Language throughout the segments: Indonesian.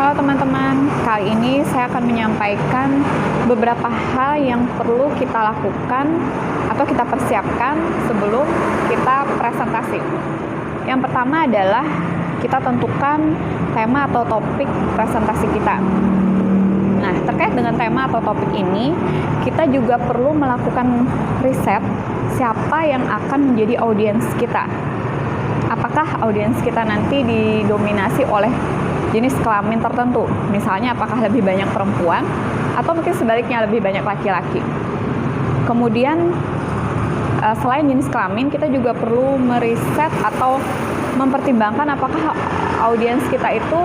Halo teman-teman, kali ini saya akan menyampaikan beberapa hal yang perlu kita lakukan atau kita persiapkan sebelum kita presentasi. Yang pertama adalah kita tentukan tema atau topik presentasi kita. Nah, terkait dengan tema atau topik ini, kita juga perlu melakukan riset siapa yang akan menjadi audiens kita. Apakah audiens kita nanti didominasi oleh jenis kelamin tertentu, misalnya apakah lebih banyak perempuan atau mungkin sebaliknya lebih banyak laki-laki. Kemudian selain jenis kelamin, kita juga perlu meriset atau mempertimbangkan apakah audiens kita itu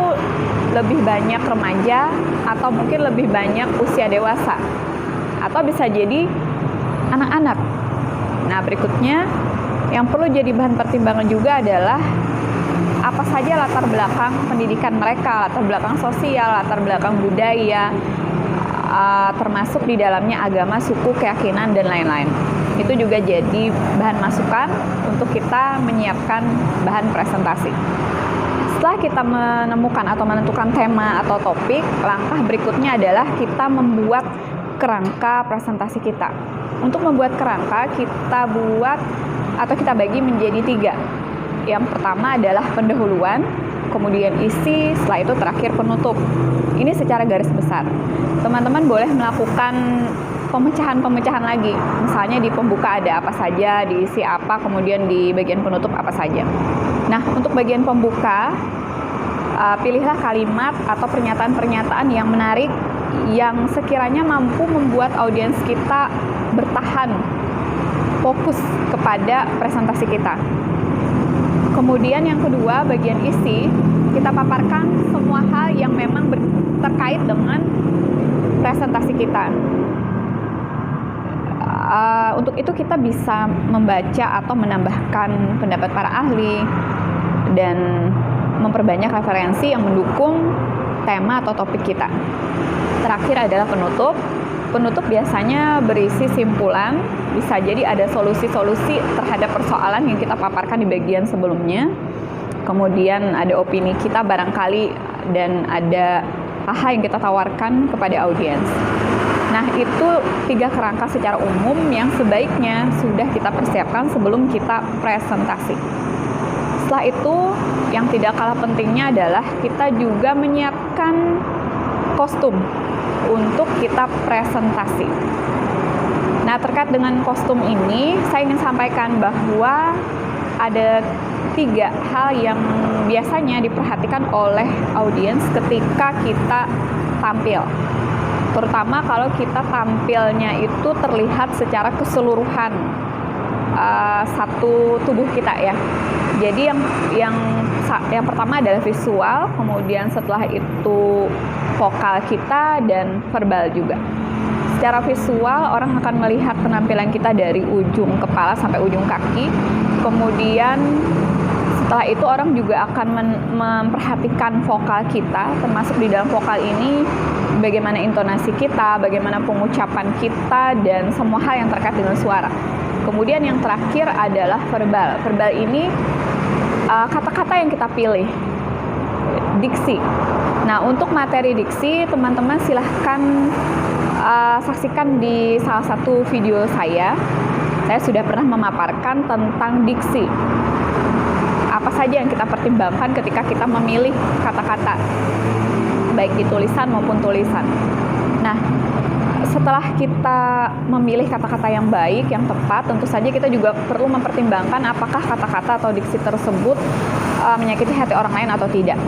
lebih banyak remaja atau mungkin lebih banyak usia dewasa atau bisa jadi anak-anak. Nah, berikutnya yang perlu jadi bahan pertimbangan juga adalah apa saja latar belakang pendidikan mereka, latar belakang sosial, latar belakang budaya, termasuk di dalamnya agama, suku, keyakinan, dan lain-lain. Itu juga jadi bahan masukan untuk kita menyiapkan bahan presentasi. Setelah kita menemukan atau menentukan tema atau topik, langkah berikutnya adalah kita membuat kerangka presentasi kita. Untuk membuat kerangka, kita buat atau kita bagi menjadi 3. Yang pertama adalah pendahuluan, kemudian isi, setelah itu terakhir penutup. Ini secara garis besar. Teman-teman boleh melakukan pemecahan-pemecahan lagi. Misalnya di pembuka ada apa saja, diisi apa, kemudian di bagian penutup apa saja. Nah, untuk bagian pembuka, pilihlah kalimat atau pernyataan-pernyataan yang menarik, yang sekiranya mampu membuat audiens kita bertahan fokus kepada presentasi kita. Kemudian yang kedua, bagian isi, kita paparkan semua hal yang memang terkait dengan presentasi kita. Untuk itu kita bisa membaca atau menambahkan pendapat para ahli dan memperbanyak referensi yang mendukung tema atau topik kita. Terakhir adalah penutup. Penutup biasanya berisi simpulan, bisa jadi ada solusi-solusi terhadap persoalan yang kita paparkan di bagian sebelumnya. Kemudian ada opini kita barangkali dan ada hal yang kita tawarkan kepada audiens. Nah, itu 3 kerangka secara umum yang sebaiknya sudah kita persiapkan sebelum kita presentasi. Setelah itu, yang tidak kalah pentingnya adalah kita juga menyiapkan kostum untuk kita presentasi. Nah, terkait dengan kostum ini, saya ingin sampaikan bahwa ada 3 hal yang biasanya diperhatikan oleh audiens ketika kita tampil. Terutama kalau kita tampilnya itu terlihat secara keseluruhan satu tubuh kita ya. Jadi yang pertama adalah visual, kemudian setelah itu vokal kita dan verbal juga. Secara visual, orang akan melihat penampilan kita dari ujung kepala sampai ujung kaki. Kemudian setelah itu orang juga akan memperhatikan vokal kita, termasuk di dalam vokal ini bagaimana intonasi kita, bagaimana pengucapan kita, dan semua hal yang terkait dengan suara. Kemudian yang terakhir adalah verbal. Verbal ini kata-kata yang kita pilih, diksi. Nah, untuk materi diksi, teman-teman silahkan saksikan di salah satu video saya. Saya sudah pernah memaparkan tentang diksi. Apa saja yang kita pertimbangkan ketika kita memilih kata-kata, baik di tulisan maupun tulisan. Nah, setelah kita memilih kata-kata yang baik, yang tepat, tentu saja kita juga perlu mempertimbangkan apakah kata-kata atau diksi tersebut menyakiti hati orang lain atau tidak.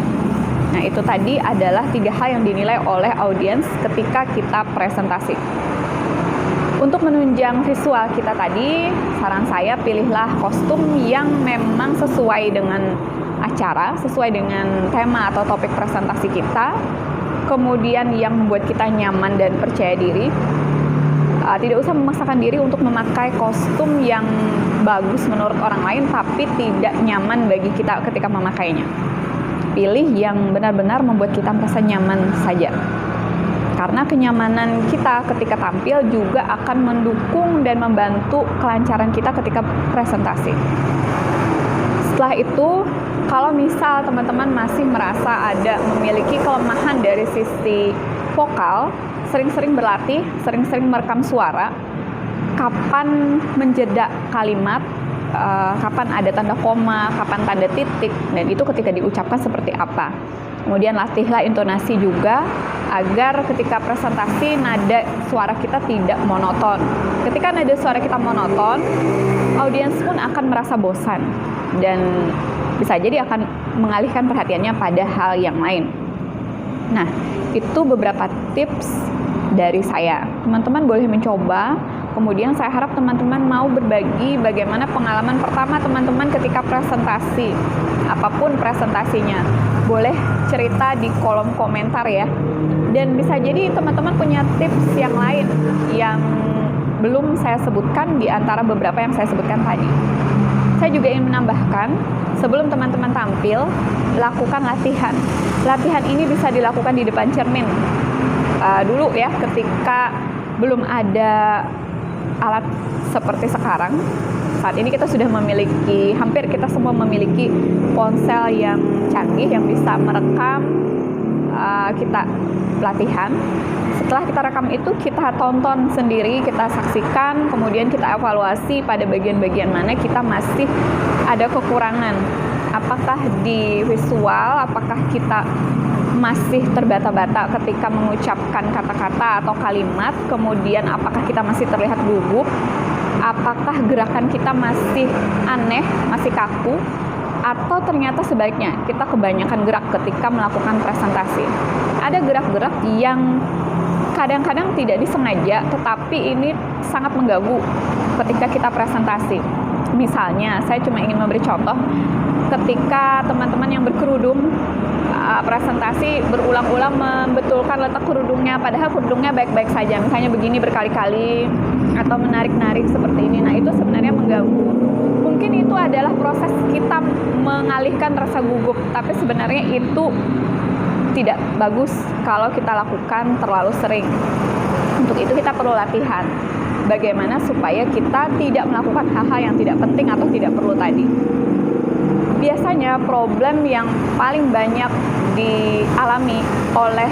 Nah, itu tadi adalah 3 hal yang dinilai oleh audiens ketika kita presentasi. Untuk menunjang visual kita tadi, saran saya pilihlah kostum yang memang sesuai dengan acara, sesuai dengan tema atau topik presentasi kita. Kemudian yang membuat kita nyaman dan percaya diri. Tidak usah memaksakan diri untuk memakai kostum yang bagus menurut orang lain tapi tidak nyaman bagi kita ketika memakainya. Pilih yang benar-benar membuat kita merasa nyaman saja. Karena kenyamanan kita ketika tampil juga akan mendukung dan membantu kelancaran kita ketika presentasi. Setelah itu, Kalau misal teman-teman masih merasa ada memiliki kelemahan dari sisi vokal, sering-sering berlatih, sering-sering merekam suara, kapan menjeda kalimat, kapan ada tanda koma, kapan tanda titik, dan itu ketika diucapkan seperti apa. Kemudian latihlah intonasi juga agar ketika presentasi nada suara kita tidak monoton. Ketika nada suara kita monoton, audiens pun akan merasa bosan dan bisa jadi akan mengalihkan perhatiannya pada hal yang lain. Nah, itu beberapa tips dari saya. Teman-teman boleh mencoba. Kemudian saya harap teman-teman mau berbagi bagaimana pengalaman pertama teman-teman ketika presentasi. Apapun presentasinya, boleh cerita di kolom komentar ya. Dan bisa jadi teman-teman punya tips yang lain yang belum saya sebutkan di antara beberapa yang saya sebutkan tadi. Saya juga ingin menambahkan, sebelum teman-teman tampil, lakukan latihan. Latihan ini bisa dilakukan di depan cermin. Dulu ya, ketika belum ada alat seperti sekarang, saat ini kita sudah memiliki, hampir kita semua memiliki ponsel yang canggih yang bisa merekam kita latihan. Setelah kita rekam itu, kita tonton sendiri, kita saksikan, kemudian kita evaluasi pada bagian-bagian mana kita masih ada kekurangan. Apakah di visual, apakah kita masih terbata-bata ketika mengucapkan kata-kata atau kalimat, kemudian apakah kita masih terlihat gugup, apakah gerakan kita masih aneh, masih kaku, atau ternyata sebaliknya kita kebanyakan gerak ketika melakukan presentasi. Ada gerak-gerak yang kadang-kadang tidak disengaja, tetapi ini sangat mengganggu ketika kita presentasi. Misalnya, saya cuma ingin memberi contoh, ketika teman-teman yang berkerudung presentasi berulang-ulang membetulkan letak kerudungnya, padahal kerudungnya baik-baik saja, misalnya begini berkali-kali, atau menarik-narik seperti ini. Nah, itu sebenarnya mengganggu. Mungkin itu adalah proses kita mengalihkan rasa gugup, tapi sebenarnya itu tidak bagus kalau kita lakukan terlalu sering. Untuk itu kita perlu latihan. Bagaimana supaya kita tidak melakukan hal-hal yang tidak penting atau tidak perlu tadi. Biasanya problem yang paling banyak dialami oleh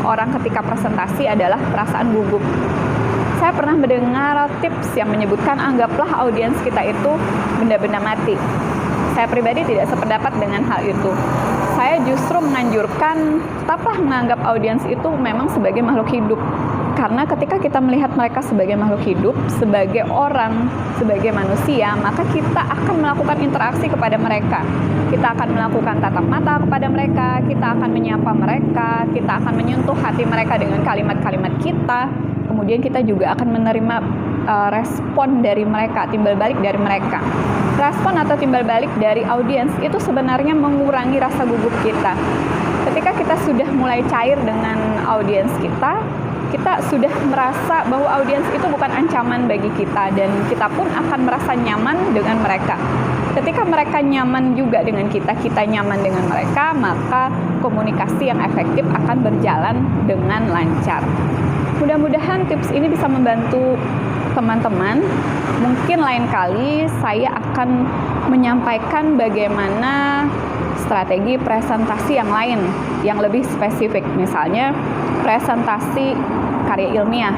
orang ketika presentasi adalah perasaan gugup. Saya pernah mendengar tips yang menyebutkan anggaplah audiens kita itu benda-benda mati. Saya pribadi tidak sependapat dengan hal itu. Saya justru menganjurkan tetaplah menganggap audiens itu memang sebagai makhluk hidup. Karena ketika kita melihat mereka sebagai makhluk hidup, sebagai orang, sebagai manusia, maka kita akan melakukan interaksi kepada mereka. Kita akan melakukan tatap mata kepada mereka, kita akan menyapa mereka, kita akan menyentuh hati mereka dengan kalimat-kalimat kita. Kemudian kita juga akan menerima respon dari mereka, timbal balik dari mereka. Respon atau timbal balik dari audiens itu sebenarnya mengurangi rasa gugup kita. Ketika kita sudah mulai cair dengan audiens kita sudah merasa bahwa audiens itu bukan ancaman bagi kita, dan kita pun akan merasa nyaman dengan mereka. Ketika mereka nyaman juga dengan kita nyaman dengan mereka, maka komunikasi yang efektif akan berjalan dengan lancar. Mudah-mudahan tips ini bisa membantu teman-teman. Mungkin lain kali saya akan menyampaikan bagaimana strategi presentasi yang lain yang lebih spesifik, misalnya presentasi karya ilmiah.